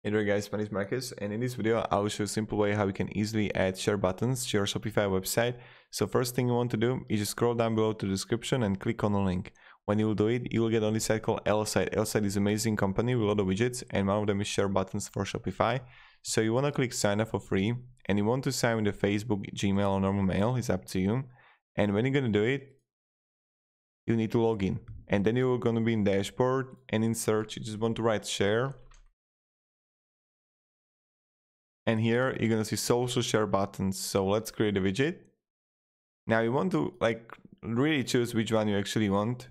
Hey there guys, my name is Marcus, and in this video I will show you a simple way how you can easily add share buttons to your Shopify website. So first thing you want to do is just scroll down below to the description and click on the link. When you will do it, you will get on this site called L-Site. L-Site is an amazing company with a lot of widgets, and one of them is share buttons for Shopify. So you want to click sign up for free, and you want to sign with the Facebook, Gmail or normal mail, it's up to you. And when you're going to do it, you need to log in. And then you're going to be in dashboard, and in search you just want to write share. And here you're gonna see social share buttons. So let's create a widget. Now you want to really choose which one you actually want.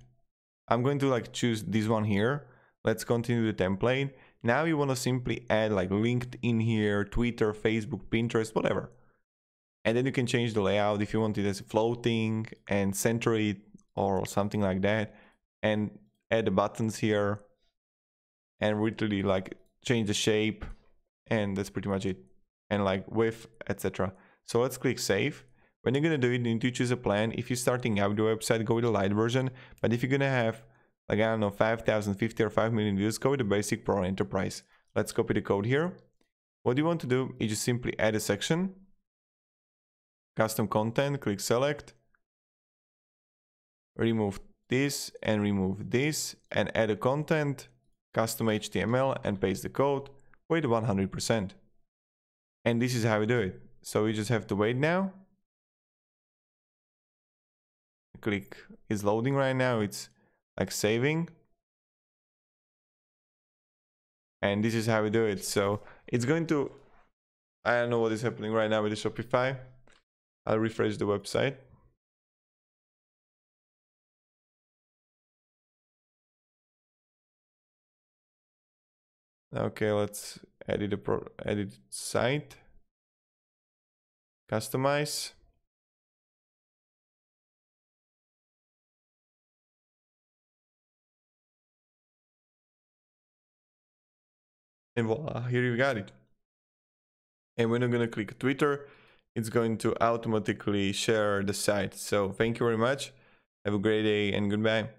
I'm going to choose this one here. Let's continue the template. Now you want to simply add LinkedIn here, Twitter, Facebook, Pinterest, whatever. And then you can change the layout if you want it as floating and center it or something like that. And add the buttons here and literally change the shape. And that's pretty much it. And width, etc. So let's click save. When you're gonna do it, you need to choose a plan. If you're starting out your website, go with the light version. But if you're gonna have I don't know, 5,000, 50 or 5 million views, go with the basic pro enterprise. Let's copy the code here. What you want to do is just simply add a section, custom content, click select, remove this and remove this, and add a content, custom HTML, and paste the code with 100%. And this is how we do it. So we just have to wait now. Click is loading right now. It's saving. And this is how we do it. So it's going to, I don't know what is happening right now with the Shopify. I'll refresh the website. Okay, let's edit edit site, customize, and voila, here you got it. And when you're gonna click Twitter, it's going to automatically share the site. So thank you very much. Have a great day and goodbye.